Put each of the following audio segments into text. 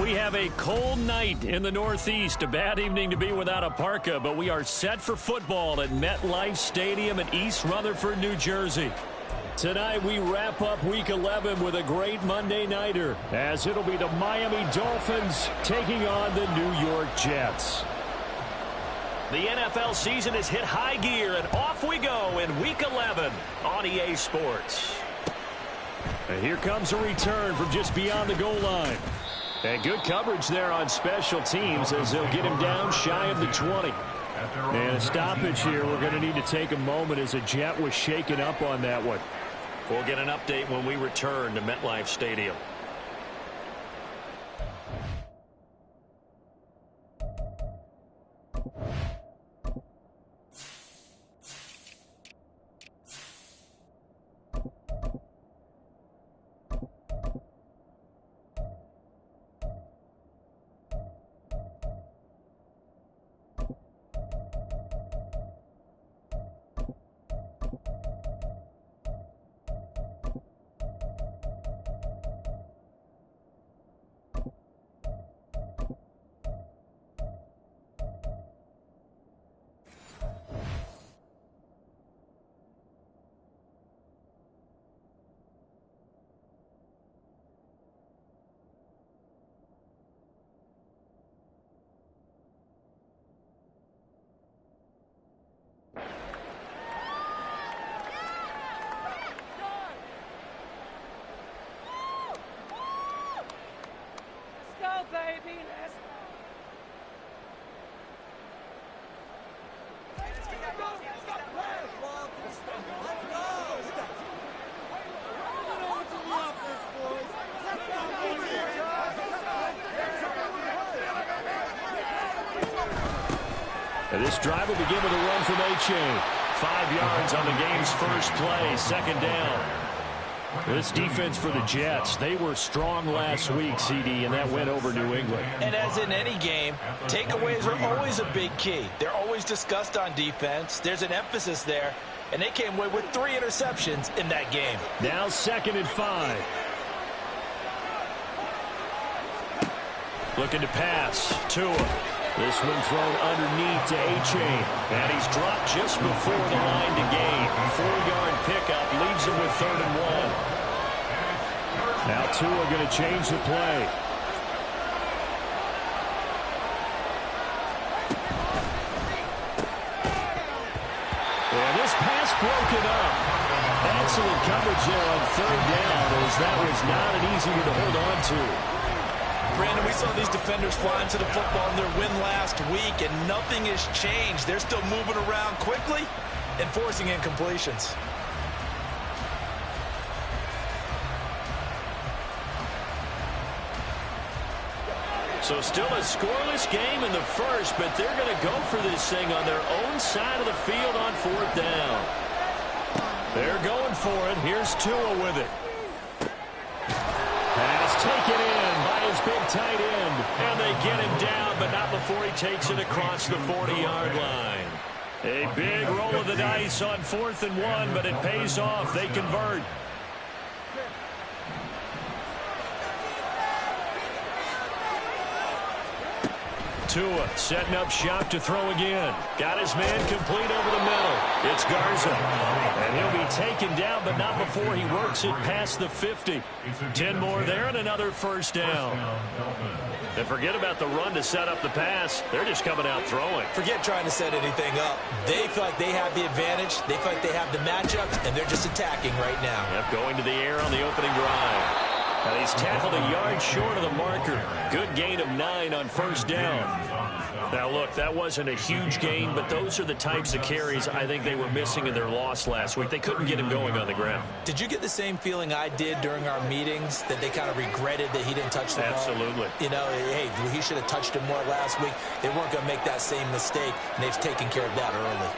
We have a cold night in the Northeast. A bad evening to be without a parka, but we are set for football at MetLife Stadium in East Rutherford, New Jersey. Tonight we wrap up Week 11 with a great Monday nighter, as it'll be the Miami Dolphins taking on the New York Jets. The NFL season has hit high gear, and off we go in Week 11 on EA Sports. And here comes a return from just beyond the goal line. And good coverage there on special teams as they'll get him down shy of the 20. And a stoppage here. We're going to need to take a moment as a Jet was shaken up on that one. We'll get an update when we return to MetLife Stadium. This drive will begin with a run from A-Chain. 5 yards on the game's first play, second down. This defense for the Jets, they were strong last week, CD, and that went over New England. And as in any game, takeaways are always a big key. They're always discussed on defense. There's an emphasis there, and they came away with 3 interceptions in that game. Now 2nd and 5. Looking to pass. Tua. This one thrown underneath to A-Chain. And he's dropped just before the line to gain. 4-yard pickup leaves him with 3rd and 1. Now Tua going to change the play. And this pass broken up. Excellent coverage there on 3rd down, as that was not an easy one to hold on to. Brandon, we saw these defenders flying to the football in their win last week, and nothing has changed. They're still moving around quickly and forcing incompletions. So still a scoreless game in the first, but they're going to go for this thing on their own side of the field on 4th down. They're going for it. Here's Tua with it. Pass taken in by his big tight end. And they get him down, but not before he takes it across the 40-yard line. A big roll of the dice on 4th and 1, but it pays off. They convert. Tua setting up shop to throw again. Got his man complete over the middle. It's Garza. And he'll be taken down, but not before he works it past the 50. 10 more there and another first down. And forget about the run to set up the pass. They're just coming out throwing. Forget trying to set anything up. They feel like they have the advantage. They feel like they have the matchups, and they're just attacking right now. Yep, going to the air on the opening drive. And he's tackled a yard short of the marker. Good gain of 9 on first down. Now, look, that wasn't a huge gain, but those are the types of carries I think they were missing in their loss last week. They couldn't get him going on the ground. Did you get the same feeling I did during our meetings, that they kind of regretted that he didn't touch the ball? Absolutely. You know, hey, he should have touched him more last week. They weren't going to make that same mistake, and they've taken care of that early.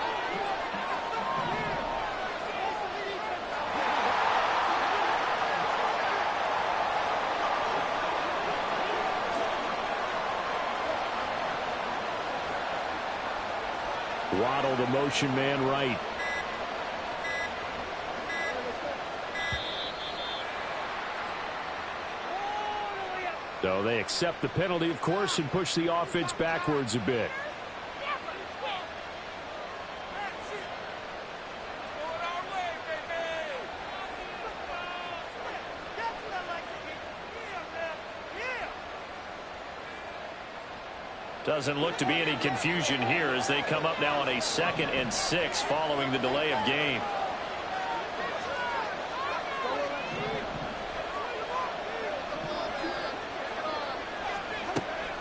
Waddle, the motion man right. So they accept the penalty, of course, and push the offense backwards a bit. Doesn't look to be any confusion here as they come up now on a 2nd and 6 following the delay of game.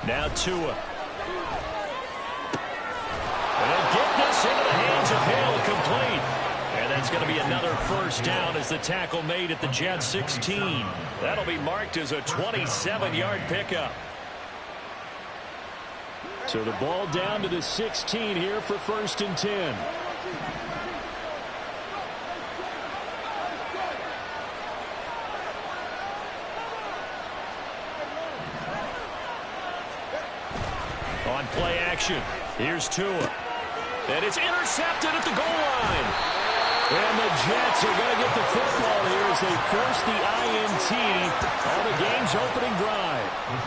Now Tua. And they'll get this into the hands of Hill, complete. And that's going to be another first down as the tackle made at the Jets 16. That'll be marked as a 27-yard pickup. So the ball down to the 16 here for 1st and 10. On play action, here's Tua. And it's intercepted at the goal line. And the Jets are going to get the football here as they force the INT on the game's opening drive.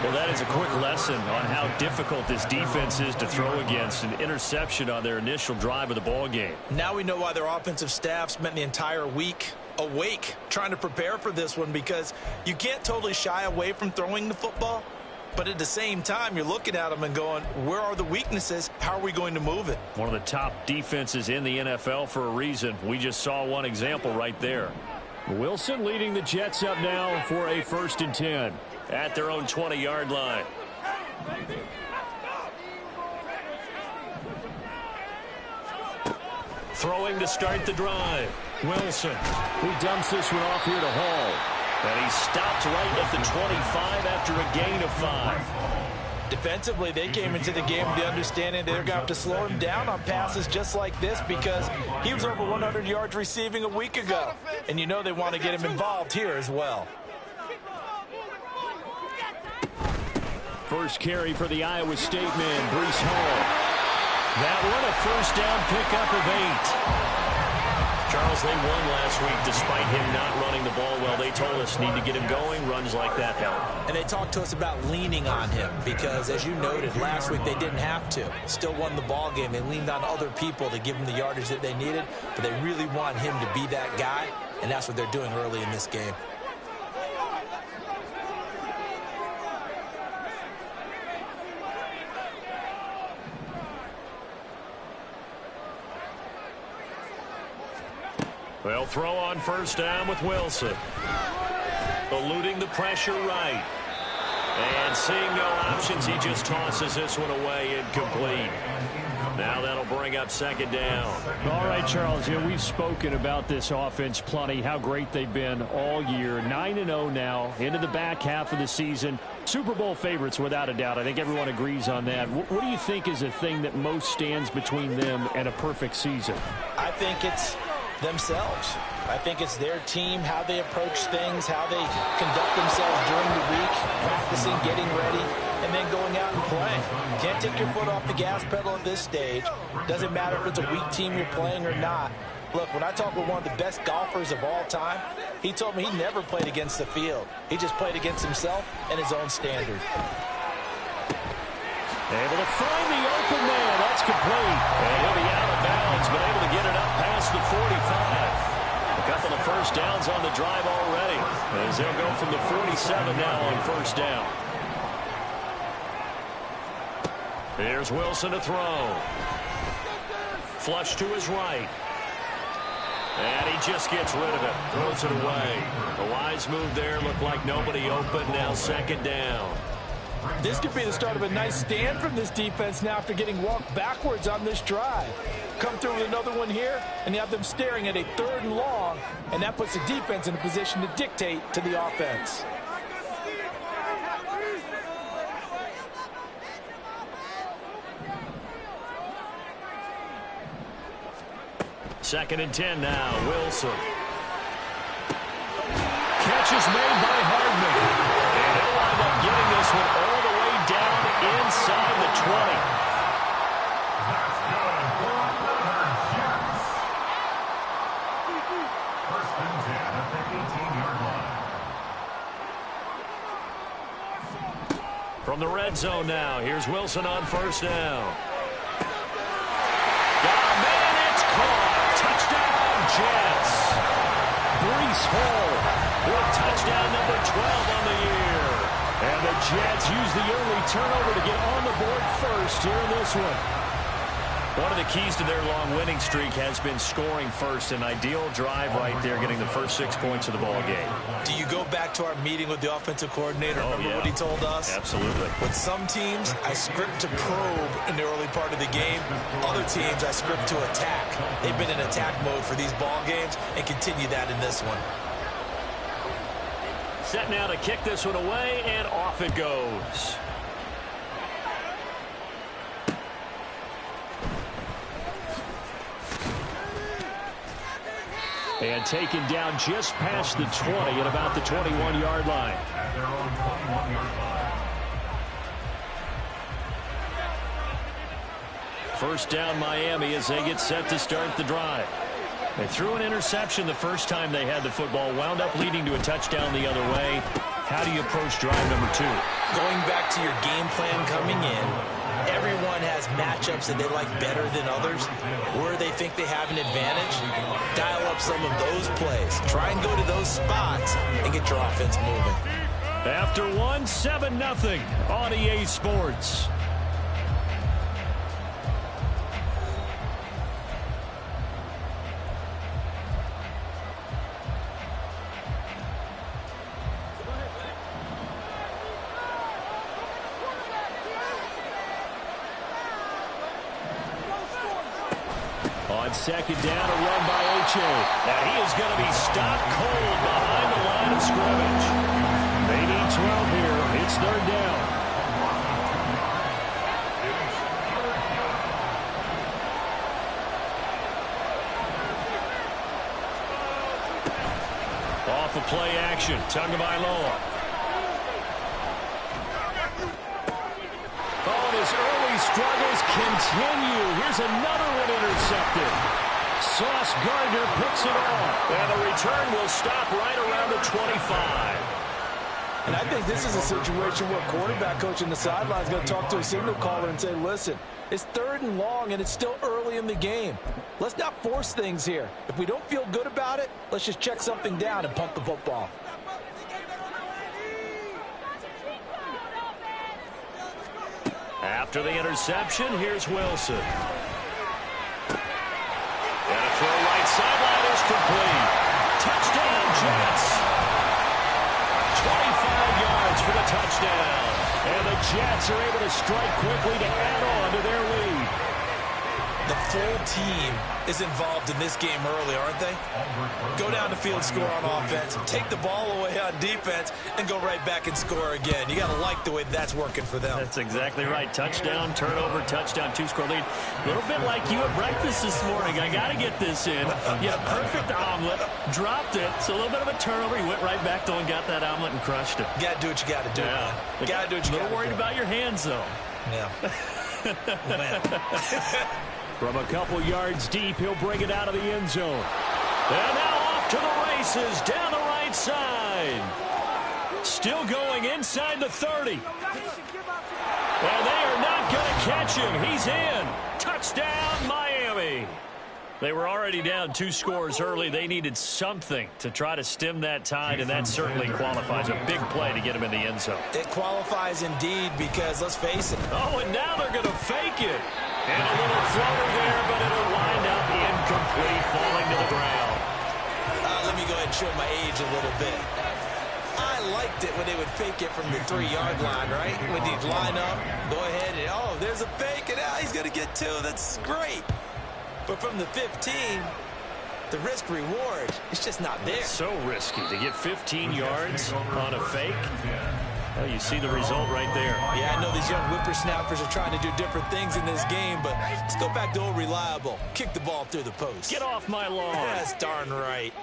Well, that is a quick lesson on how difficult this defense is to throw against. An interception on their initial drive of the ball game. Now we know why their offensive staff spent the entire week awake trying to prepare for this one, because you can't totally shy away from throwing the football. But at the same time, you're looking at them and going, where are the weaknesses? How are we going to move it? One of the top defenses in the NFL for a reason. We just saw one example right there. Wilson leading the Jets up now for a 1st and 10 at their own 20-yard line. Throwing to start the drive. Wilson. He dumps this one off here to Hall. And he stopped right at the 25 after a gain of 5. Defensively, they came into the game with the understanding they're going to have to slow him down on passes just like this, because he was over 100 yards receiving a week ago. And you know they want to get him involved here as well. First carry for the Iowa State man, Breece Hall. That one a first down pickup of 8. Charles, they won last week despite him not running the ball well. They told us need to get him going. Runs like that help. And they talked to us about leaning on him because, as you noted, last week they didn't have to. Still won the ball game. They leaned on other people to give him the yardage that they needed, but they really want him to be that guy, and that's what they're doing early in this game. They'll throw on first down with Wilson. Eluding the pressure right. And seeing no options, he just tosses this one away, incomplete. Now that'll bring up 2nd down. All right, Charles, we've spoken about this offense plenty, how great they've been all year. 9-0 now, into the back half of the season. Super Bowl favorites, without a doubt. I think everyone agrees on that. What do you think is the thing that most stands between them and a perfect season? I think it's themselves. I think it's their team, how they approach things, how they conduct themselves during the week, practicing, getting ready, and then going out and playing. Can't take your foot off the gas pedal at this stage. Doesn't matter if it's a weak team you're playing or not. Look, when I talk with one of the best golfers of all time, he told me he never played against the field. He just played against himself and his own standard. Able to find the open man. That's complete. And he'll be out of bounds, but able to get it up past the 45. A couple of first downs on the drive already, as they'll go from the 47 now on first down. Here's Wilson to throw. Flush to his right. And he just gets rid of it. Throws it away. A wise move there. Looked like nobody open. Now second down. This could be the start of a nice stand from this defense now after getting walked backwards on this drive. Come through with another one here, and you have them staring at a 3rd and long, and that puts the defense in a position to dictate to the offense. Second and 10 now. Wilson. Catch is made by Hardman. And he'll wind up getting this one all the way down inside the 20. From the red zone now, here's Wilson on first down. Got a man, it's caught. Touchdown, Jets. Breece Hall with touchdown number 12 on the year. And the Jets use the early turnover to get on the board first here in this one. One of the keys to their long winning streak has been scoring first. An ideal drive right there, getting the first 6 points of the ball game. Do you go back to our meeting with the offensive coordinator? Remember what he told us? Absolutely. With some teams, I script to probe in the early part of the game. Other teams, I script to attack. They've been in attack mode for these ball games and continue that in this one. Set now to kick this one away, and off it goes. And taken down just past the 20 at about the 21-yard line. First down Miami as they get set to start the drive. They threw an interception the first time they had the football, wound up leading to a touchdown the other way. How do you approach drive number 2? Going back to your game plan coming in, everyone has matchups that they like better than others. Where they think they have an advantage, dial up some of those plays. Try and go to those spots and get your offense moving. After 7-0 on EA Sports. On second down, a run by H.A. Now he is going to be stopped cold behind the line of scrimmage. They need 12 here. It's 3rd down. Off of play action. Tagovailoa. Oh, his early struggles continue. Here's another one intercepted. Sauce Gardner picks it off. And the return will stop right around the 25. And I think this is a situation where quarterback coach in the sideline is going to talk to a signal caller and say, listen, it's 3rd and long and it's still early in the game. Let's not force things here. If we don't feel good about it, let's just check something down and punt the football. After the interception, here's Wilson. And a throw right sideline is complete. Touchdown, Jets. 25 yards for the touchdown. And the Jets are able to strike quickly to add on to their lead. The full team is involved in this game early, aren't they? Go down the field, score on offense, take the ball away on defense, and go right back and score again. You got to like the way that's working for them. That's exactly right. Touchdown, turnover, touchdown, 2-score lead. A little bit like you at breakfast this morning. I got to get this in. You had a perfect omelet, dropped it, so a little bit of a turnover. You went right back though and got that omelet and crushed it. Got to do what you got to do. Yeah. Got to do what you got to do. A little worried about your hands, though. Yeah. Oh, man. From a couple yards deep, he'll bring it out of the end zone. And now off to the races down the right side. Still going inside the 30. And they are not going to catch him. He's in. Touchdown, Miami. They were already down 2 scores early. They needed something to try to stem that tide, and that certainly qualifies. A big play to get him in the end zone. It qualifies indeed because, let's face it. Oh, and now they're going to fake it. And a little floater there, but it'll wind up incomplete, falling to the ground. Let me go ahead and show my age a little bit. I liked it when they would fake it from the 3-yard line, right? When they'd line up, go ahead and, oh, there's a fake, and now he's going to get 2. That's great. But from the 15, the risk-reward is just not there. It's so risky to get 15 yards on a fake. Well, you see the result right there. Yeah, I know these young whippersnappers are trying to do different things in this game, but let's go back to old reliable. Kick the ball through the post. Get off my lawn. That's darn right.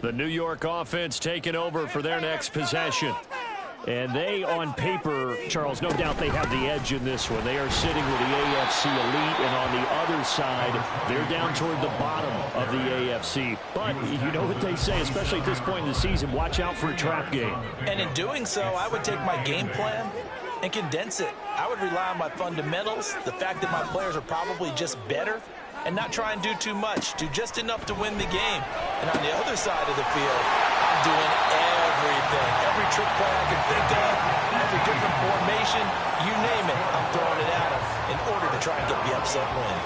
The New York offense taking over for their next possession. And they, on paper, Charles, no doubt they have the edge in this one. They are sitting with the AFC elite, and on the other side, they're down toward the bottom of the AFC. But you know what they say, especially at this point in the season, watch out for a trap game. And in doing so, I would take my game plan and condense it. I would rely on my fundamentals, the fact that my players are probably just better, and not try and do too much, do just enough to win the game. And on the other side of the field, I'm doing everything. Every trick play I can think of, every different formation, you name it, I'm throwing it at them in order to try and get the upset win.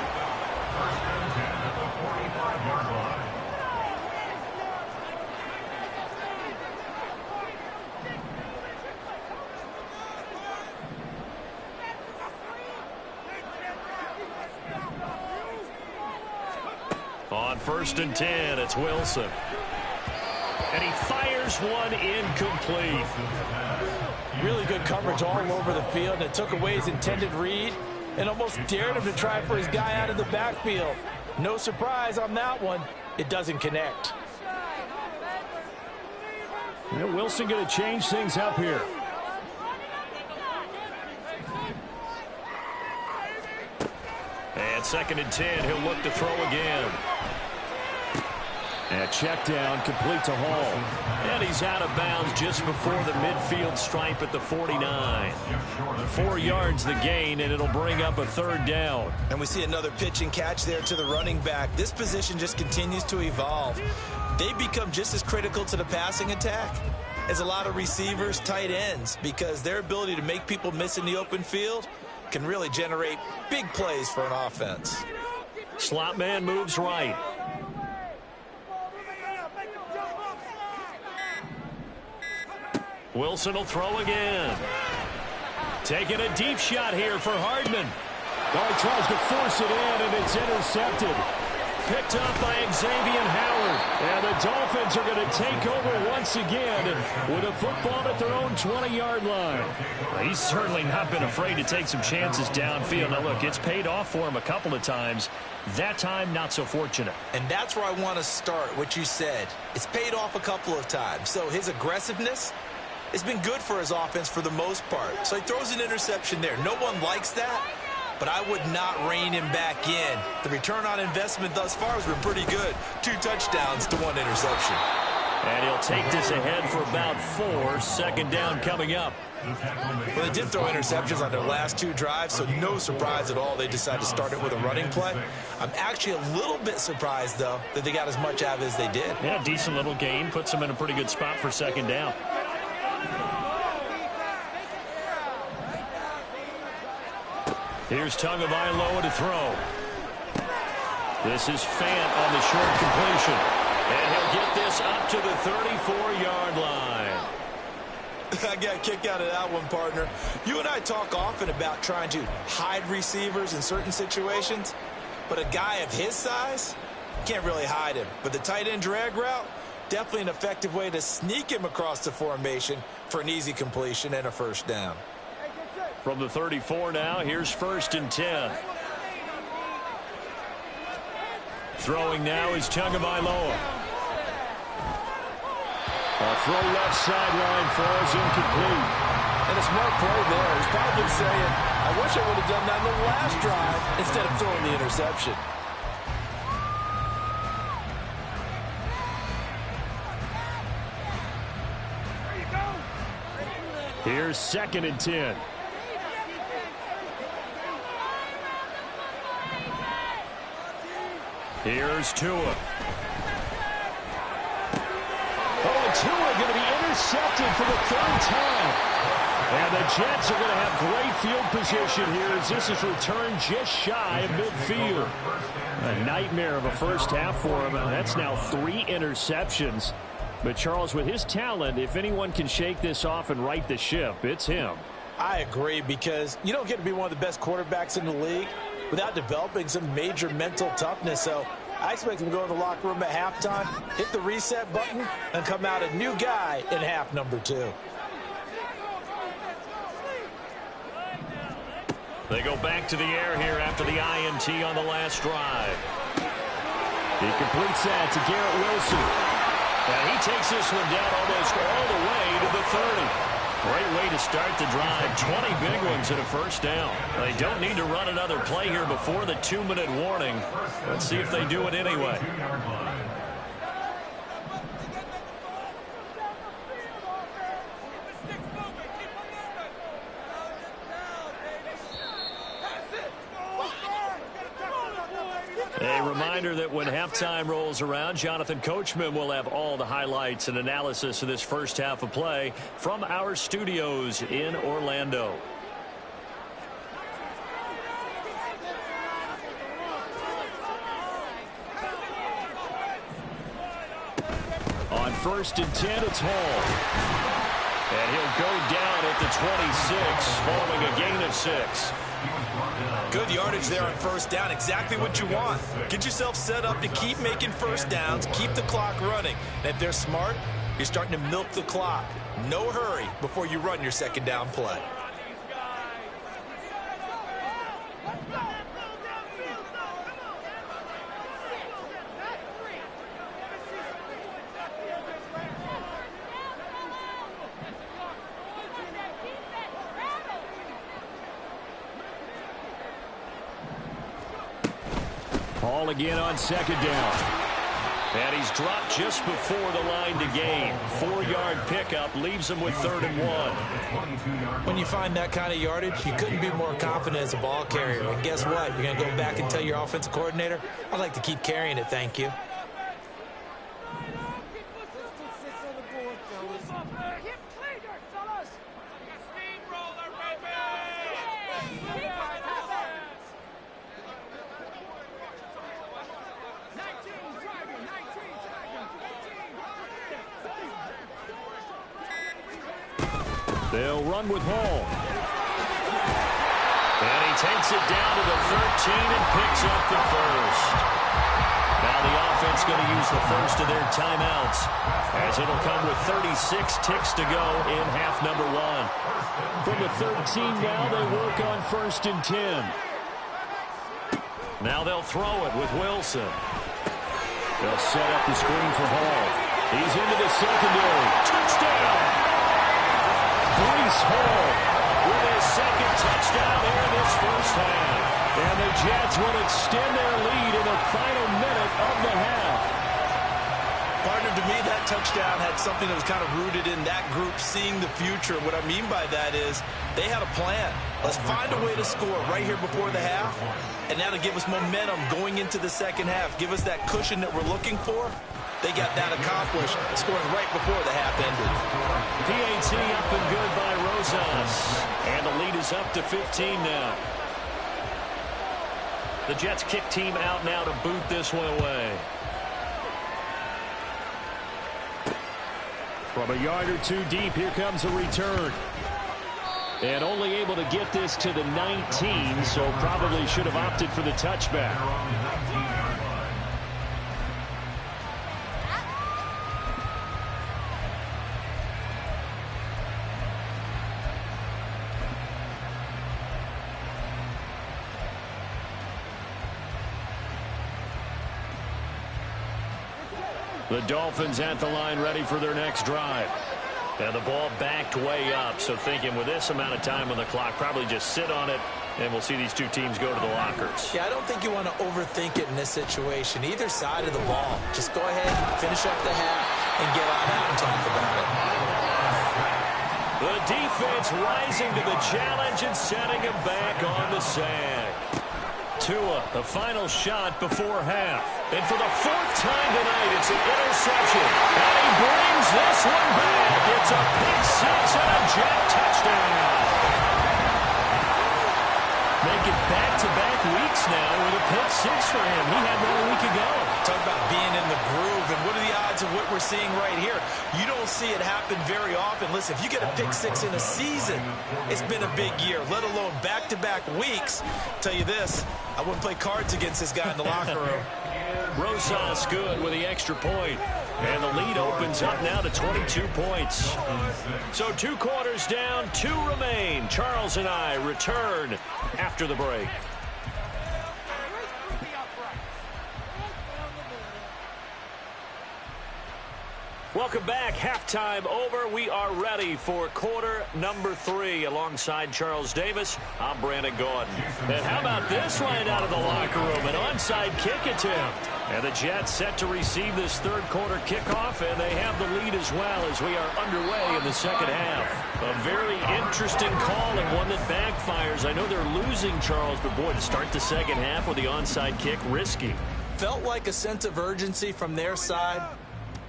On 1st and 10, it's Wilson. And he fires one incomplete. Really good coverage all over the field. It took away his intended read and almost dared him to try for his guy out of the backfield. No surprise on that one. It doesn't connect. Yeah, Wilson going to change things up here. And 2nd and 10, he'll look to throw again. And check down, complete to Hall. And he's out of bounds just before the midfield stripe at the 49. 4 yards the gain, and it'll bring up a 3rd down. And we see another pitch and catch there to the running back. This position just continues to evolve. They become just as critical to the passing attack as a lot of receivers, tight ends, because their ability to make people miss in the open field can really generate big plays for an offense. Slot man moves right. Wilson will throw again. Taking a deep shot here for Hardman. Oh, he tries to force it in, and it's intercepted. Picked up by Xavier Howard. And the Dolphins are going to take over once again with a football at their own 20-yard line. Well, he's certainly not been afraid to take some chances downfield. Now, look, it's paid off for him a couple of times. That time, not so fortunate. And that's where I want to start, what you said. It's paid off a couple of times. So his aggressiveness has been good for his offense for the most part. So he throws an interception there. No one likes that, but I would not rein him back in. The return on investment thus far has been pretty good. 2 touchdowns to 1 interception. And he'll take this ahead for about 4. 2nd down coming up. Well, they did throw interceptions on their last 2 drives, so no surprise at all they decided to start it with a running play. I'm actually a little bit surprised, though, that they got as much out of it as they did. Yeah, decent little gain. Puts them in a pretty good spot for 2nd down. Here's Tagovailoa to throw. This is Fant on the short completion. And he'll get this up to the 34-yard line. I got a kick out of that one, partner. You and I talk often about trying to hide receivers in certain situations, but a guy of his size can't really hide him. But the tight end drag route, definitely an effective way to sneak him across the formation for an easy completion and a 1st down. From the 34 now, here's 1st and 10. Throwing now is Tagovailoa. A throw left sideline falls incomplete. And a smart play there. He's probably saying, I wish I would have done that in the last drive instead of throwing the interception. Here's 2nd and 10. Here's Tua. Oh, and Tua going to be intercepted for the 3rd time. And the Jets are going to have great field position here as this is returned just shy of midfield. A nightmare of a first half for him. That's now 3 interceptions. But, Charles, with his talent, if anyone can shake this off and right the ship, it's him. I agree, because you don't get to be one of the best quarterbacks in the league without developing some major mental toughness. So I expect him to go in the locker room at halftime, hit the reset button, and come out a new guy in half number 2. They go back to the air here after the INT on the last drive. He completes that to Garrett Wilson. And he takes this one down almost all the way to the 30. Great way to start the drive. 20 big ones and a first down. They don't need to run another play here before the 2-minute warning. Let's see if they do it anyway. A reminder that when halftime rolls around, Jonathan Coachman will have all the highlights and analysis of this first half of play from our studios in Orlando. On 1st and 10, it's Hall. And he'll go down at the 26, following a gain of 6. Good yardage there on first down. Exactly what you want. Get yourself set up to keep making first downs, keep the clock running. And if they're smart, you're starting to milk the clock. No hurry before you run your second down play. Hall again on 2nd down. And he's dropped just before the line to gain. 4-yard pickup leaves him with 3rd and 1. When you find that kind of yardage, you couldn't be more confident as a ball carrier. And guess what? You're going to go back and tell your offensive coordinator, I'd like to keep carrying it, thank you. They'll run with Hall. And he takes it down to the 13 and picks up the first. Now the offense going to use the first of their timeouts, as it'll come with 36 ticks to go in half number 1. From the 13 now, they work on 1st and 10. Now they'll throw it with Wilson. They'll set up the screen for Hall. He's into the secondary. Touchdown! Breece Hall with his 2nd touchdown here in this first half. And the Jets will extend their lead in the final minute of the half. Partner, to me, that touchdown had something that was kind of rooted in that group seeing the future. What I mean by that is they had a plan. Let's find a way to score right here before the half, and that'll give us momentum going into the second half. Give us that cushion that we're looking for. They got that accomplished, scoring right before the half ended. PAT up and good by Rosas. And the lead is up to 15 now. The Jets kick team out now to boot this one away. From a yard or 2 deep, here comes a return. And only able to get this to the 19, so probably should have opted for the touchback. The Dolphins at the line ready for their next drive. And the ball backed way up, so thinking with this amount of time on the clock, probably just sit on it, and we'll see these two teams go to the lockers. Yeah, I don't think you want to overthink it in this situation. Either side of the ball. Just go ahead, finish up the half, and get on out and talk about it. The defense rising to the challenge and setting him back on the sack. Tua, the final shot before half. And for the fourth time tonight, it's an interception. And he brings this one back. It's a pick six and a Jet touchdown. Make it back-to-back weeks now with a pick six for him. He had one a week ago. Talk about being in the groove, and what are the odds of what we're seeing right here? You don't see it happen very often. Listen, if you get a pick six in a season, it's been a big year, let alone back-to-back weeks. Tell you this, I wouldn't play cards against this guy in the locker room. Rosas good with the extra point. And the lead opens up now to 22 points. So 2 quarters down, 2 remain. Charles and I return after the break. Welcome back. Halftime over. We are ready for quarter number 3. Alongside Charles Davis, I'm Brandon Gordon. And how about this line out of the locker room? An onside kick attempt. And the Jets set to receive this third quarter kickoff, and they have the lead as well as we are underway in the second half. A very interesting call and one that backfires. I know they're losing, Charles, but boy, to start the second half with the onside kick, risky. Felt like a sense of urgency from their side,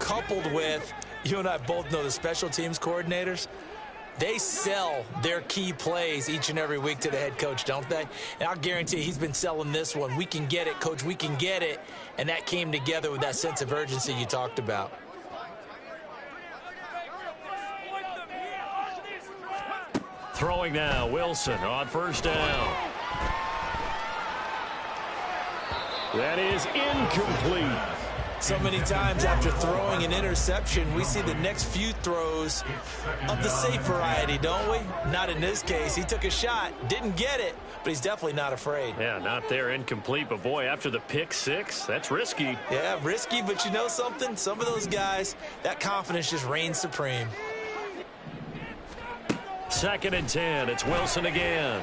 coupled with, you and I both know the special teams coordinators, they sell their key plays each and every week to the head coach, don't they? And I'll guarantee he's been selling this one. We can get it, coach, we can get it. And that came together with that sense of urgency you talked about. Throwing now, Wilson on first down. That is incomplete. So many times after throwing an interception, we see the next few throws of the safe variety, don't we? Not in this case. He took a shot, didn't get it, but he's definitely not afraid. Yeah, not there, incomplete. But, boy, after the pick six, that's risky. Yeah, risky, but you know something? Some of those guys, that confidence just reigns supreme. 2nd and 10. It's Wilson again.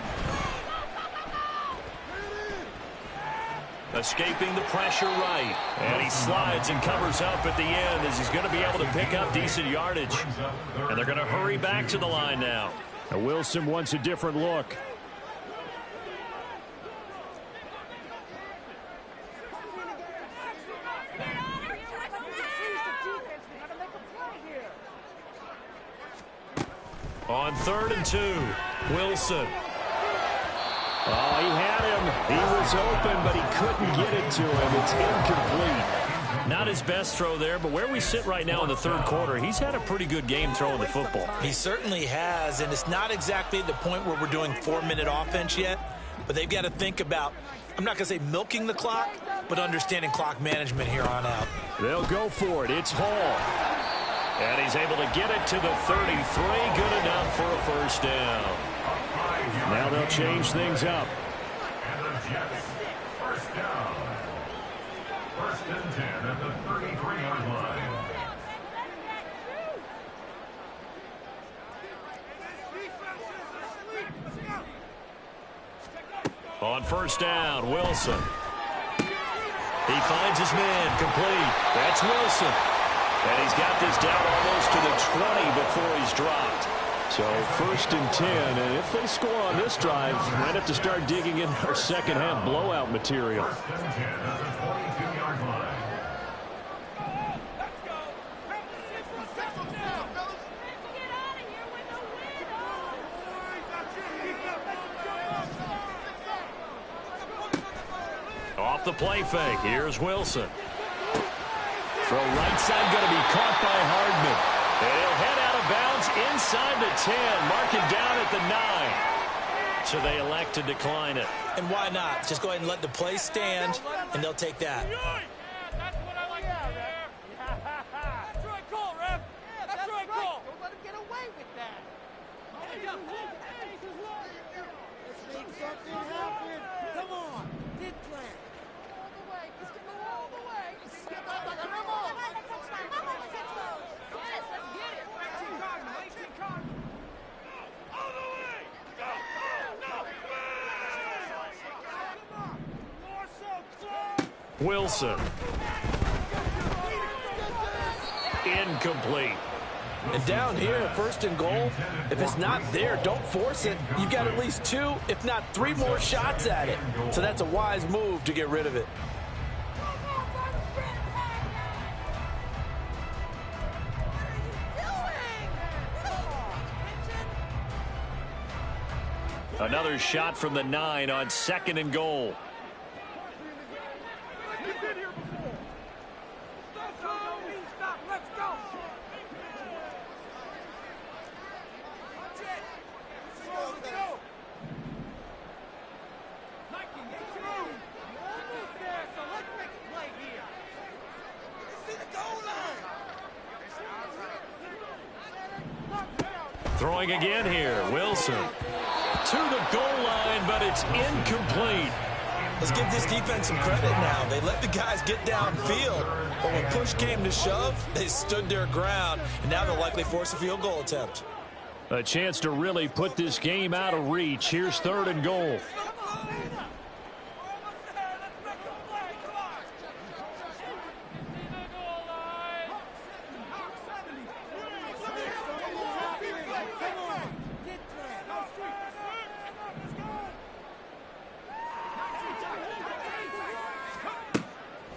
Escaping the pressure right. And he slides and covers up at the end as he's going to be able to pick up decent yardage. And they're going to hurry back to the line now. And Wilson wants a different look. On 3rd and 2, Wilson. Oh, he had him. He was open, but he couldn't get it to him. It's incomplete. Not his best throw there, but where we sit right now in the third quarter, he's had a pretty good game throwing the football. He certainly has, and it's not exactly the point where we're doing 4-minute offense yet, but they've got to think about, I'm not going to say milking the clock, but understanding clock management here on out. They'll go for it. It's Hall. And he's able to get it to the 33. Good enough for a first down. Now they'll change things up. And the Jets, first down. 1st and 10 at the 33-yard line. On first down, Wilson. He finds his man, complete. That's Wilson. And he's got this down almost to the 20 before he's dropped. So 1st and 10, and if they score on this drive, might have to start digging in our second half blowout material. 1st and 10 at the 22-yard line. Off the play fake, here's Wilson. Throw right side going to be caught by Hardman. And he'll head out of bounds inside the 10, mark it down at the 9. So they elect to decline it. And why not? Just go ahead and let the play stand, and they'll take that. That's what I like to hear. That's the right call, Ref. That's the right call. Don't let him get away with that. Let's make something happen. Come on. Did plan. All the way. Just go all the way. Come on. Yes, let's get it. 18 Cardinal. All the way. Go. No. Wilson. Incomplete. And down here, first and goal, if it's not there, don't force it. You've got at least 2, if not 3 more shots at it. So that's a wise move to get rid of it. Another shot from the 9 on 2nd and goal. Throwing again here, Wilson. To the goal line, but it's incomplete. Let's give this defense some credit now. They let the guys get downfield, but when push came to shove, they stood their ground, and now they'll likely force a field goal attempt. A chance to really put this game out of reach. Here's 3rd and goal.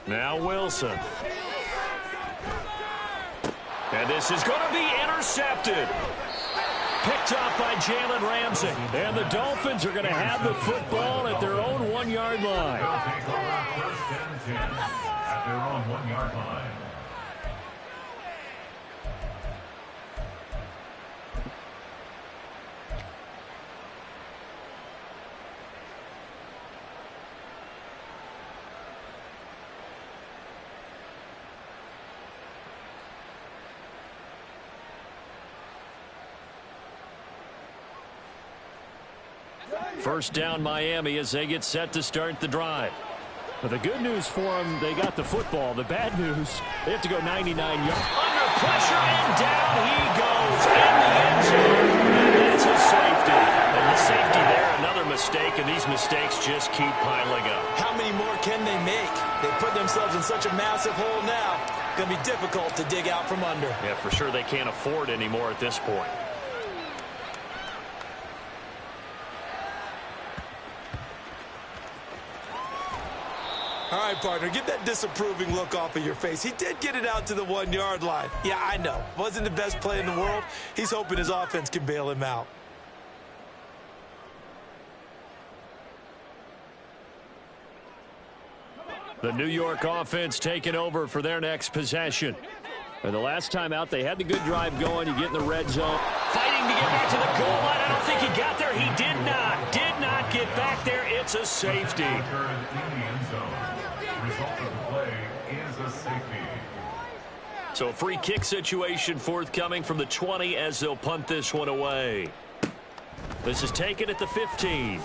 Now Wilson. And this is going to be intercepted. Picked off by Jalen Ramsey. And the Dolphins are going to have the football at their own 1-yard line. At their own 1-yard line. First down Miami as they get set to start the drive. But the good news for them, they got the football. The bad news, they have to go 99 yards. Under pressure, and down he goes in the end zone. And it's a safety. And the safety there, another mistake, and these mistakes just keep piling up. How many more can they make? They put themselves in such a massive hole now. Going to be difficult to dig out from under. Yeah, for sure they can't afford anymore at this point. All right, partner, get that disapproving look off of your face. He did get it out to the 1-yard line. Yeah, I know. Wasn't the best play in the world. He's hoping his offense can bail him out. The New York offense taking over for their next possession. And the last time out, they had the good drive going. You get in the red zone. Fighting to get back to the goal line. I don't think he got there. He did not. Did not get back there. It's a safety. So a free kick situation forthcoming from the 20 as they'll punt this one away. This is taken at the 15.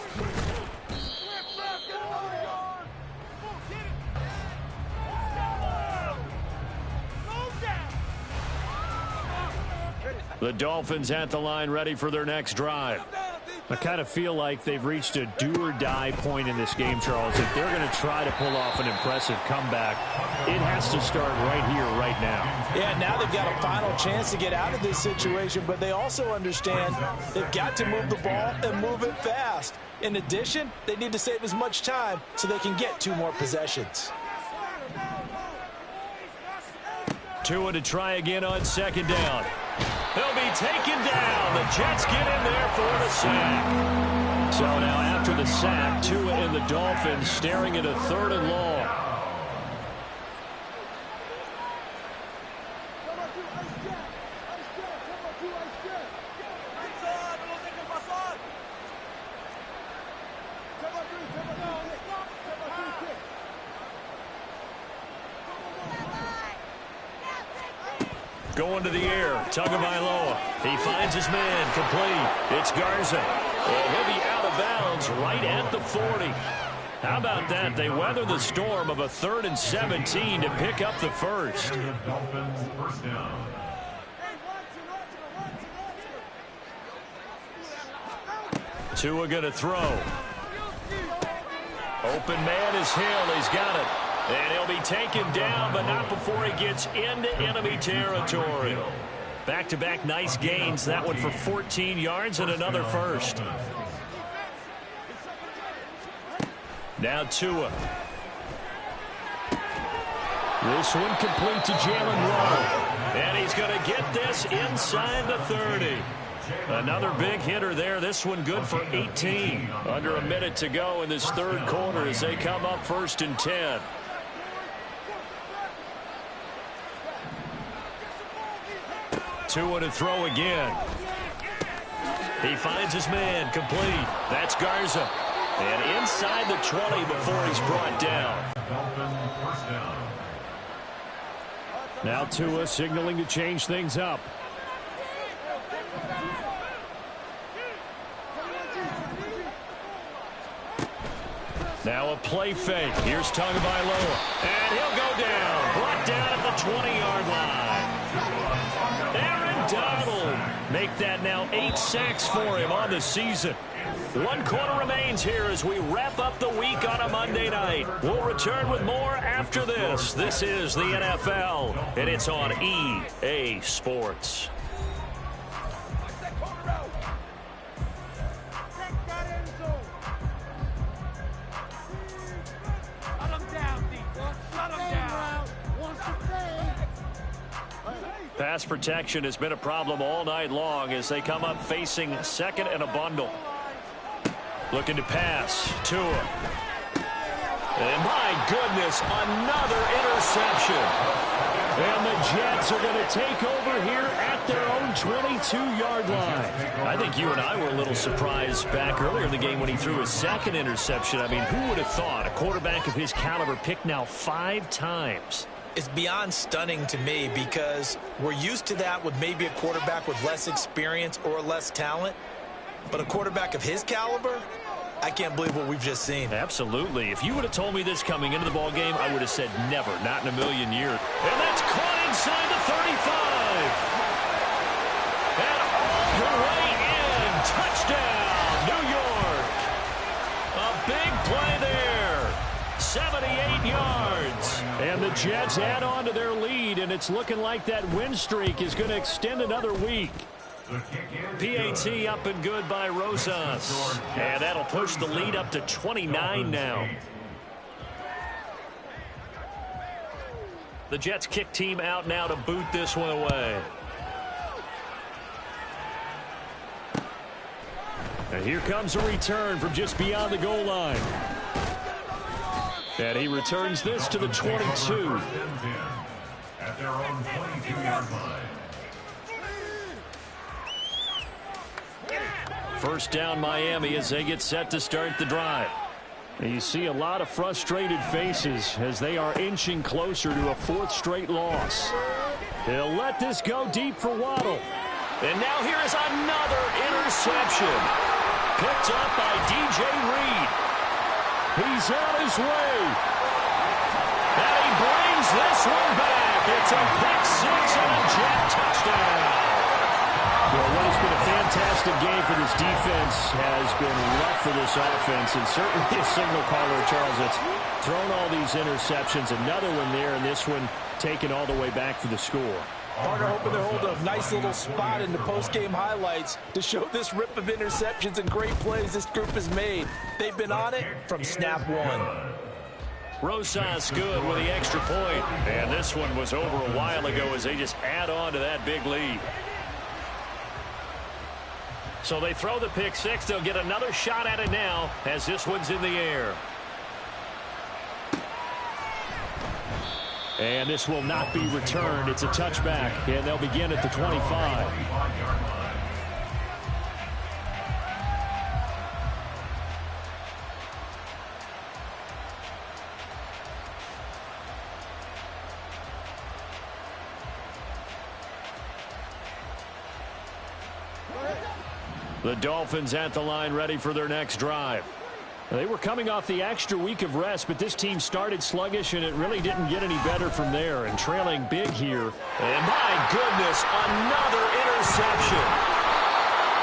The Dolphins at the line ready for their next drive. I kind of feel like they've reached a do-or-die point in this game, Charles. If they're going to try to pull off an impressive comeback, it has to start right here, right now. Yeah, now they've got a final chance to get out of this situation, but they also understand they've got to move the ball and move it fast. In addition, they need to save as much time so they can get 2 more possessions. Tua to try again on 2nd down. He'll be taken down. The Jets get in there for the sack. So now after the sack, Tua and the Dolphins staring at a 3rd and long. Going to the air, Tagovailoa. He finds his man, complete. It's Garza. And he'll be out of bounds right at the 40. How about that? They weather the storm of a 3rd and 17 to pick up the first. Dolphins first down. Tua going to throw. Open man is Hill. He's got it. And he'll be taken down, but not before he gets into enemy territory. Back-to-back nice gains. That one for 14 yards and another first. Now Tua. This one complete to Jalen Waddle. And he's going to get this inside the 30. Another big hitter there. This one good for 18. Under a minute to go in this third quarter as they come up 1st and 10. Tua to throw again. He finds his man complete. That's Garza. And inside the 20 before he's brought down. Now Tua signaling to change things up. Now a play fake. Here's Tagovailoa. And he'll go down. Brought down at the 20-yard line. Aaron Donald. Make that now 8 sacks for him on the season. 1 quarter remains here as we wrap up the week on a Monday night. We'll return with more after this. This is the NFL, and it's on EA Sports. Pass protection has been a problem all night long as they come up facing 2nd and a bundle. Looking to pass. Tua. And my goodness, another interception. And the Jets are going to take over here at their own 22-yard line. I think you and I were a little surprised back earlier in the game when he threw his 2nd interception. I mean, who would have thought a quarterback of his caliber picked now 5 times? It's beyond stunning to me because we're used to that with maybe a quarterback with less experience or less talent. But a quarterback of his caliber, I can't believe what we've just seen. Absolutely. If you would have told me this coming into the ball game, I would have said never, not in a million years. And that's caught inside the 35. And all the way in. Touchdown, New York. A big play there. 78 yards. And the Jets add on to their lead, and it's looking like that win streak is going to extend another week. PAT up and good by Rosas. And that'll push the lead up to 29 now. The Jets kick team out now to boot this one away. And here comes a return from just beyond the goal line. And he returns this to the 22. At their own 22-yard line. First down Miami as they get set to start the drive. And you see a lot of frustrated faces as they are inching closer to a 4th straight loss. They'll let this go deep for Waddle. And now here is another interception. Picked up by DJ Reed. He's on his way. And he brings this one back. It's a pick 6 and a Jet touchdown. Well, what has been a fantastic game for this defense has been rough for this offense, and certainly a signal caller, Charles, that's thrown all these interceptions. Another one there, and this one taken all the way back for the score. Parker hoping to hold a nice little spot in the post-game highlights to show this rip of interceptions and great plays this group has made. They've been on it from snap one. Rosas good with the extra point. And this one was over a while ago as they just add on to that big lead. So they throw the pick 6. They'll get another shot at it now as this one's in the air. And this will not be returned. It's a touchback, and they'll begin at the 25. The Dolphins at the line ready for their next drive. They were coming off the extra week of rest, but this team started sluggish, and it really didn't get any better from there. And trailing big here. And my goodness, another interception.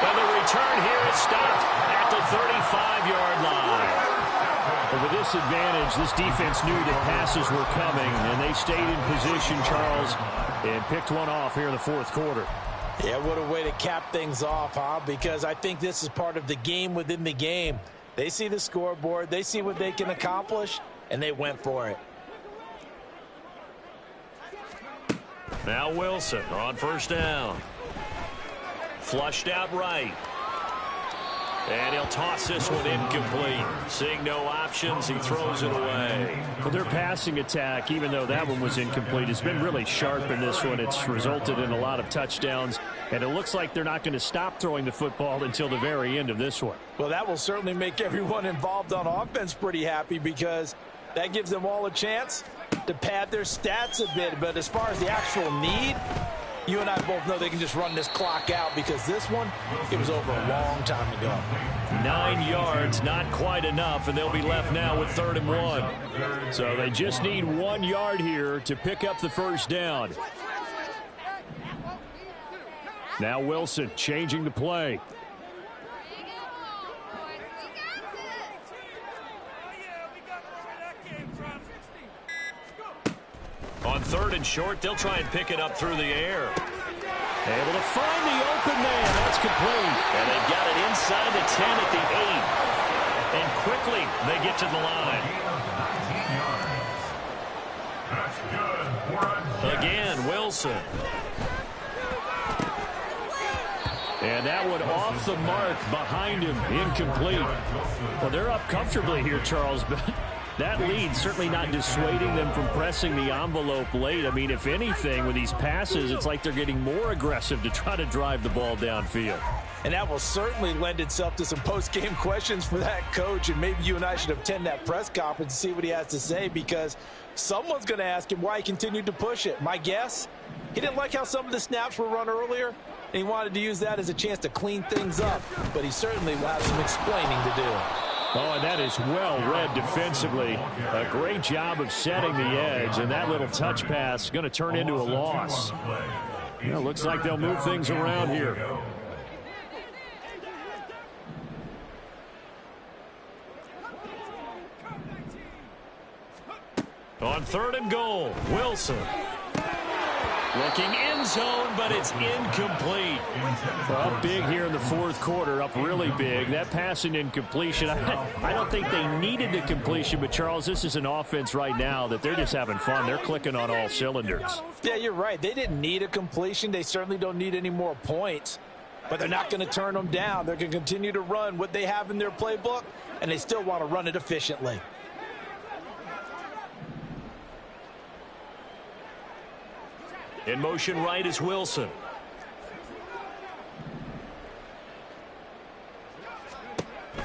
And the return here is stopped at the 35-yard line. And with this disadvantage. This defense knew that passes were coming, and they stayed in position, Charles, and picked one off here in the fourth quarter. Yeah, what a way to cap things off, huh? Because I think this is part of the game within the game. They see the scoreboard, they see what they can accomplish, and they went for it. Now Wilson on first down. Flushed out right. And he'll toss this one incomplete. Seeing no options, he throws it away. Well, their passing attack, even though that one was incomplete, has been really sharp in this one. It's resulted in a lot of touchdowns, and it looks like they're not going to stop throwing the football until the very end of this one. Well, that will certainly make everyone involved on offense pretty happy, because that gives them all a chance to pad their stats a bit. But as far as the actual need, you and I both know they can just run this clock out, because this one, it was over a long time ago. 9 yards, not quite enough, and they'll be left now with 3rd and 1. So they just need 1 yard here to pick up the first down. Now Wilson changing the play. On 3rd and short, they'll try and pick it up through the air. Able to find the open man. That's complete. And they've got it inside the 10 at the 8. And quickly, they get to the line. Again, Wilson. And that one off the mark behind him. Incomplete. Well, they're up comfortably here, Charles, but that lead certainly not dissuading them from pressing the envelope late. I mean, if anything, with these passes, it's like they're getting more aggressive to try to drive the ball downfield. And that will certainly lend itself to some post-game questions for that coach. And maybe you and I should attend that press conference and see what he has to say, because someone's going to ask him why he continued to push it. My guess, he didn't like how some of the snaps were run earlier, and he wanted to use that as a chance to clean things up. But he certainly will have some explaining to do. Oh, and that is well read defensively. A great job of setting the edge, and that little touch pass is going to turn into a loss. Well, looks like they'll move things around here. On 3rd and goal, Wilson. Looking end zone, but it's incomplete. Well, up big here in the fourth quarter, up really big. That passing incompletion, I don't think they needed the completion, but Charles, this is an offense right now that they're just having fun. They're clicking on all cylinders. Yeah, you're right. They didn't need a completion. They certainly don't need any more points, but they're not going to turn them down. They're going to continue to run what they have in their playbook, and they still want to run it efficiently. In motion right is Wilson.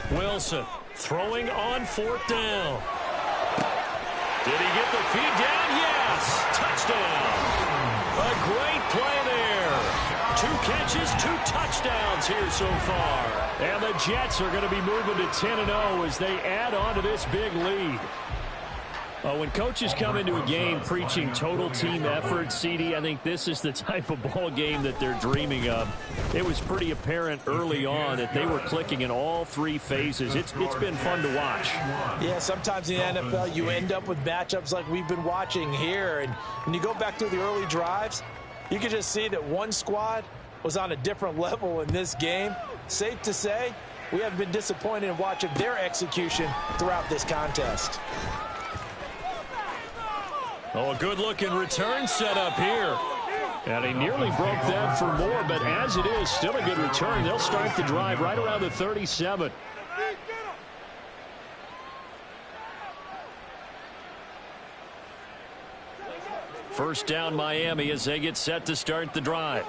Wilson throwing on 4th down. Did he get the feed down? Yes. Touchdown. A great play there. 2 catches, 2 touchdowns here so far. And the Jets are going to be moving to 10-0 as they add on to this big lead. When coaches come into a game preaching total team effort, CD, I think this is the type of ball game that they're dreaming of. It was pretty apparent early on that they were clicking in all 3 phases. It's been fun to watch. Yeah, sometimes in the NFL you end up with matchups like we've been watching here. And when you go back through the early drives, you can just see that one squad was on a different level in this game. Safe to say, we haven't been disappointed in watching their execution throughout this contest. Oh, a good-looking return set up here. And he nearly broke that for more, but as it is, still a good return. They'll start the drive right around the 37. First down, Miami, as they get set to start the drive.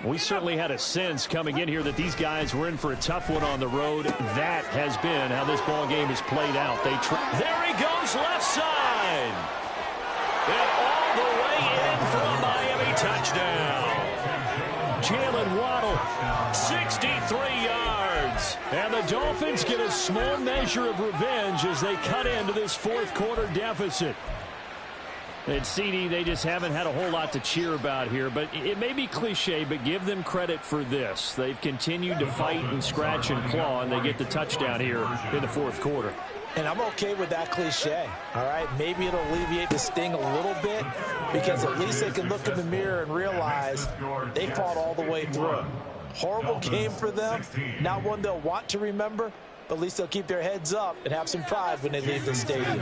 We certainly had a sense coming in here that these guys were in for a tough one on the road. That has been how this ball game has played out. There he goes, left side. And all the way in for a Miami touchdown. Jalen Waddle, 63 yards. and the Dolphins get a small measure of revenge as they cut into this fourth quarter deficit. And CD, they just haven't had a whole lot to cheer about here, but it may be cliche, but give them credit for this. They've continued to fight and scratch and claw, and they get the touchdown here in the fourth quarter. And I'm okay with that cliche, all right? Maybe it'll alleviate the sting a little bit because at least they can look in the mirror and realize they fought all the way through. Horrible game for them, not one they'll want to remember, but at least they'll keep their heads up and have some pride when they leave the stadium.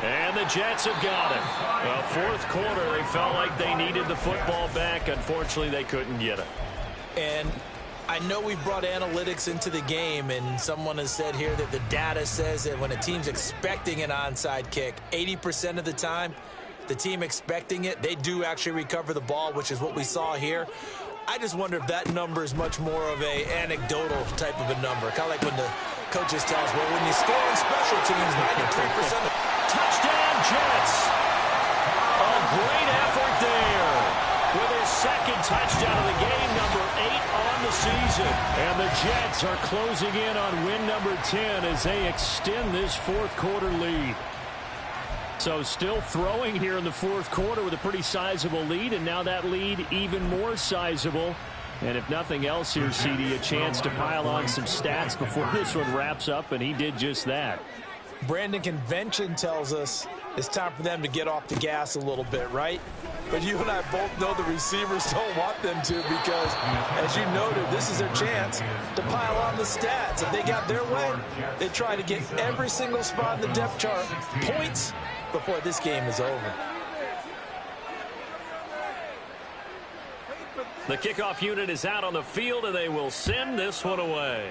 And the Jets have got it. Well, fourth quarter, they felt like they needed the football back. Unfortunately, they couldn't get it. And I know we brought analytics into the game, and someone has said here that the data says that when a team's expecting an onside kick, 80% of the time, the team expecting it, they do actually recover the ball, which is what we saw here. I just wonder if that number is much more of a anecdotal type of a number. Kind of like when the coaches tell us, well, when you score on special teams, 93% of touchdown Jets. A great effort there with his second touchdown of the game, number 8 on the season. And the Jets are closing in on win number 10 as they extend this fourth quarter lead. So still throwing here in the fourth quarter with a pretty sizable lead, and now that lead even more sizable. And if nothing else here, CD, a chance to pile on some stats before this one wraps up, and he did just that. Brandon, convention tells us it's time for them to get off the gas a little bit, right? But you and I both know the receivers don't want them to because, as you noted, this is their chance to pile on the stats. If they got their way, they try to get every single spot in the depth chart points before this game is over. The kickoff unit is out on the field, and they will send this one away.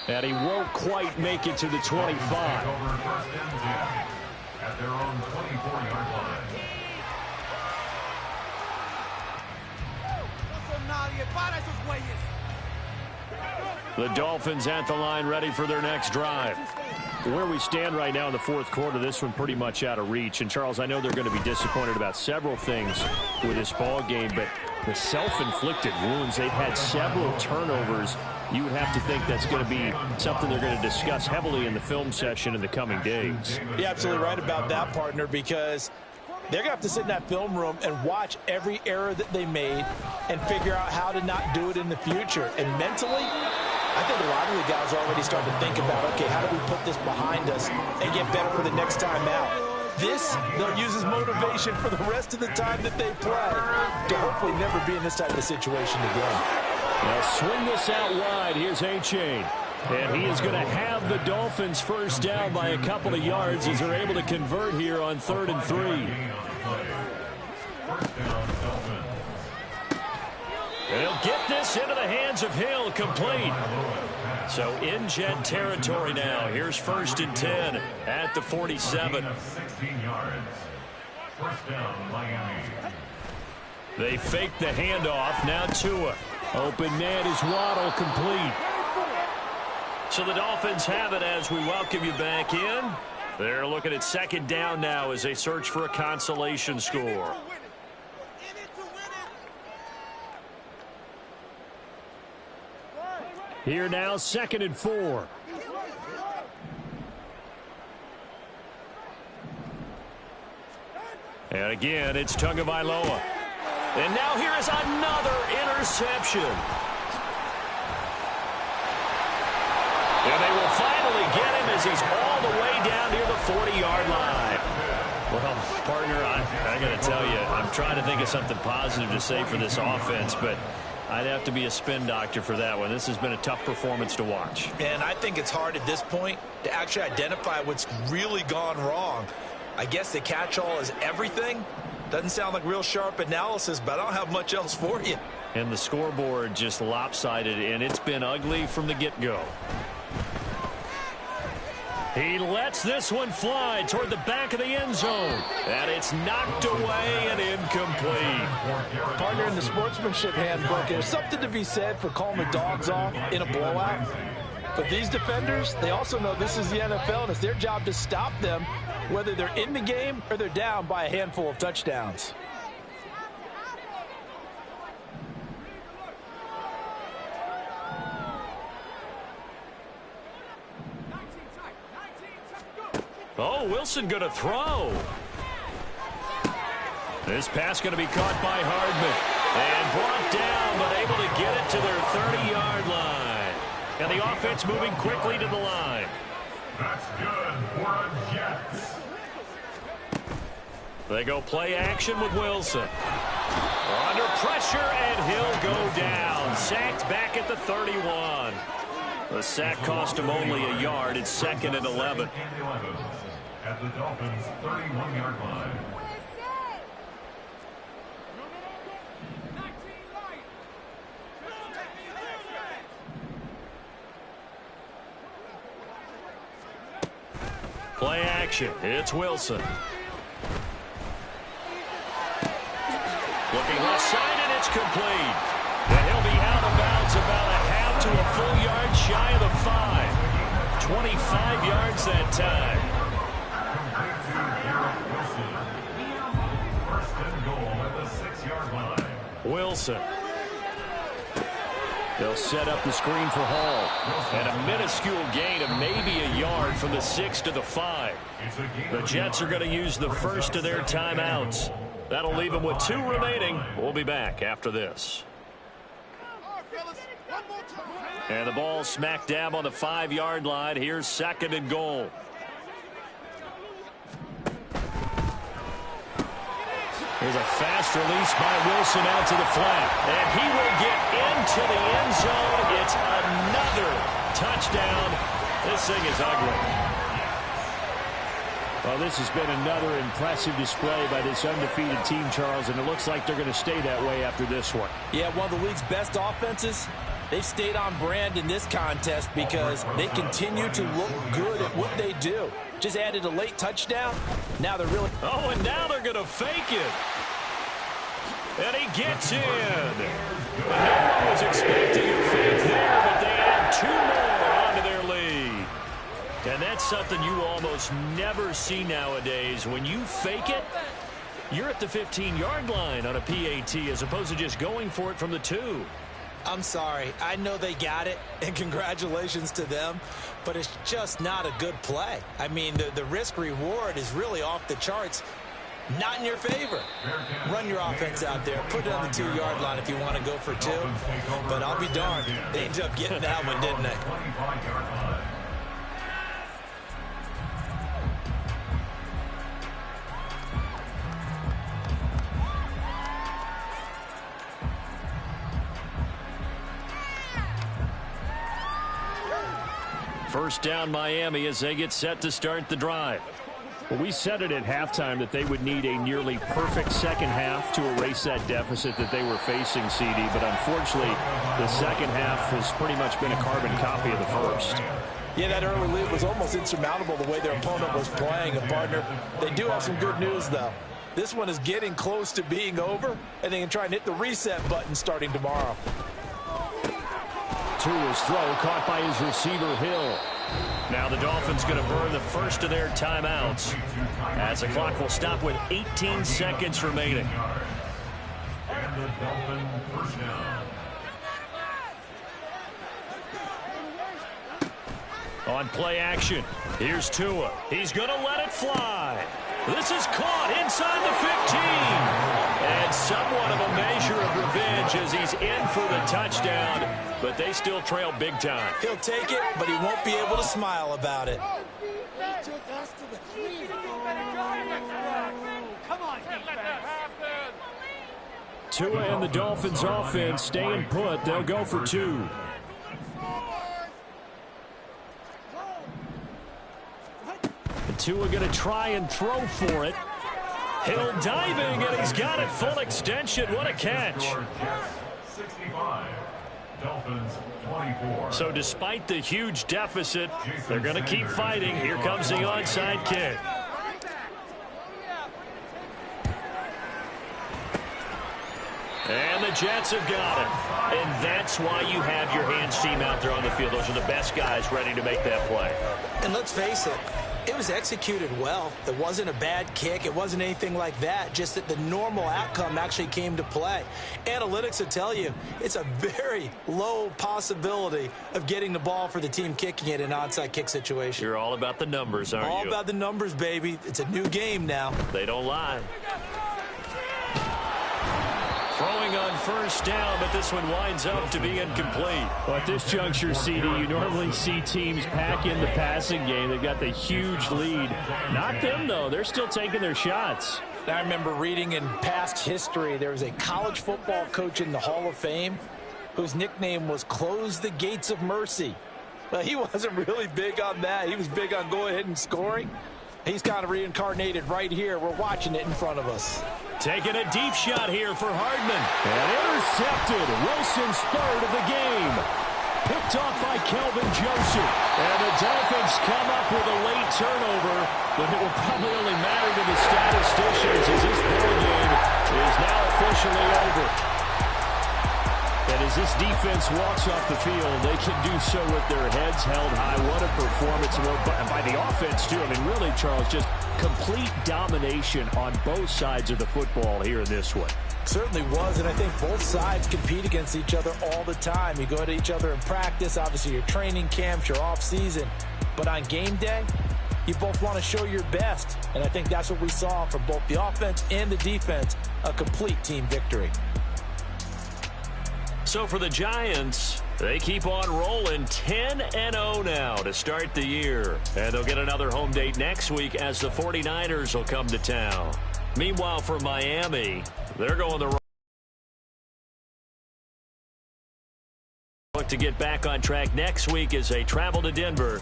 And he won't quite make it to the 25. At their own 24-yard line. The Dolphins at the line, ready for their next drive. Where we stand right now in the fourth quarter, this one pretty much out of reach. And, Charles, I know they're going to be disappointed about several things with this ball game, but the self-inflicted wounds, they've had several turnovers. You would have to think that's going to be something they're going to discuss heavily in the film session in the coming days. You're absolutely right about that, partner, because they're going to have to sit in that film room and watch every error that they made and figure out how to not do it in the future. And mentally, I think a lot of the guys are already starting to think about, okay, how do we put this behind us and get better for the next time out? This, they'll use as motivation for the rest of the time that they play to hopefully never be in this type of situation again. Now swing this out wide. Here's A-Chain. And he is going to have the Dolphins first down by a couple of yards as they're able to convert here on 3rd and 3. And he'll get this into the hands of Hill, complete. So in Jet territory now. Here's 1st and 10 at the 47. 16 yards. First down, Miami. They fake the handoff. Now Tua. Open man is Waddle, complete. So the Dolphins have it as we welcome you back in. They're looking at 2nd down now as they search for a consolation score. Here now, 2nd and 4. And again, it's Tagovailoa. And now here is another interception. And they will finally get him as he's all the way down near the 40-yard line. Well, partner, I got to tell you, I'm trying to think of something positive to say for this offense, but I'd have to be a spin doctor for that one. This has been a tough performance to watch. And I think it's hard at this point to actually identify what's really gone wrong. I guess the catch-all is everything. Doesn't sound like real sharp analysis, but I don't have much else for you. And the scoreboard just lopsided, and it's been ugly from the get-go. He lets this one fly toward the back of the end zone. And it's knocked away and incomplete. Partner, in the sportsmanship handbook, there's something to be said for calling the dogs off in a blowout. But these defenders, they also know this is the NFL, and it's their job to stop them, whether they're in the game or they're down by a handful of touchdowns. Oh, Wilson going to throw. This pass going to be caught by Hardman. And brought down, but able to get it to their 30-yard line. And the offense moving quickly to the line. That's good for a Jets. They go play action with Wilson. Under pressure, and he'll go down. Sacked back at the 31. The sack cost him only a yard. It's second and 11. At the Dolphins' 31-yard line. Play action. It's Wilson. Looking left side, and it's complete. And he'll be out of bounds about a half to a full yard shy of the 5. 25 yards that time. First and goal at the 6-yard line. Wilson. They'll set up the screen for Hall. And a minuscule gain of maybe a yard from the 6 to the 5. The Jets are going to use the first of their timeouts. That'll leave them with 2 remaining. We'll be back after this. And the ball smack dab on the 5-yard line. Here's second and goal. There's a fast release by Wilson out to the flat. And he will get into the end zone. It's another touchdown. This thing is ugly. Well, this has been another impressive display by this undefeated team, Charles, and it looks like they're going to stay that way after this one. Yeah, one of the league's best offenses. They've stayed on brand in this contest because they continue to look good at what they do. Just added a late touchdown. Now they're really... Oh, and now they're going to fake it. And he gets in. No one was expecting a fake there, but they add 2 more onto their lead. And that's something you almost never see nowadays. When you fake it, you're at the 15-yard line on a PAT as opposed to just going for it from the 2. I'm sorry. I know they got it, and congratulations to them, but it's just not a good play. I mean, the risk-reward is really off the charts. Not in your favor. Run your offense out there. Put it on the 2-yard line if you want to go for 2. But I'll be darned. They ended up getting that one, didn't they? First down, Miami, as they get set to start the drive. Well, we said it at halftime that they would need a nearly perfect second half to erase that deficit that they were facing, CD. But unfortunately, the second half has pretty much been a carbon copy of the first. Yeah, that early lead was almost insurmountable the way their opponent was playing. And, partner, they do have some good news, though. This one is getting close to being over, and they can try and hit the reset button starting tomorrow. To his throw, caught by his receiver, Hill. Now the Dolphins going to burn the first of their timeouts as the clock will stop with 18 seconds remaining. And the Dolphin first down. On play action, here's Tua. He's going to let it fly. This is caught inside the 15. And somewhat of a measure of revenge as he's in for the touchdown, but they still trail big time. He'll take it, but he won't be able to smile about it. He took us to the 3. Come on, Tua and the Dolphins offense staying put. They'll go for 2. And Tua going to try and throw for it. Hill diving, and he's got it full extension. What a catch. 65. Dolphins 24. So despite the huge deficit, they're going to keep fighting. Here comes the onside kick. And the Jets have got it. And that's why you have your hands team out there on the field. Those are the best guys ready to make that play. And let's face it, It was executed well. It wasn't a bad kick. It wasn't anything like that. Just that the normal outcome actually came to play. Analytics will tell you it's a very low possibility of getting the ball for the team kicking it in an onside kick situation. You're all about the numbers, aren't you? All about the numbers, baby. It's a new game now. They don't lie. Throwing on first down, but this one winds up to be incomplete. Well, at this juncture, CD, you normally see teams pack in the passing game. They've got the huge lead. Not them, though. They're still taking their shots. I remember reading in past history, there was a college football coach in the Hall of Fame whose nickname was Close the Gates of Mercy. Well, he wasn't really big on that. He was big on going ahead and scoring. He's kind of reincarnated right here. We're watching it in front of us. Taking a deep shot here for Hardman. And intercepted. Wilson's third of the game. Picked off by Kelvin Joseph. And the Dolphins come up with a late turnover, but it will probably only matter to the statisticians as this ball game is now officially over. And as this defense walks off the field, they can do so with their heads held high. What a performance by the offense, too. I mean, really, Charles, just complete domination on both sides of the football here in this one. Certainly was, and I think both sides compete against each other all the time. You go at each other in practice, obviously your training camps, your off-season. But on game day, you both want to show your best. And I think that's what we saw from both the offense and the defense, a complete team victory. So for the Giants, they keep on rolling 10-0 now to start the year. And they'll get another home date next week as the 49ers will come to town. Meanwhile, for Miami, they're going the look to get back on track next week as they travel to Denver.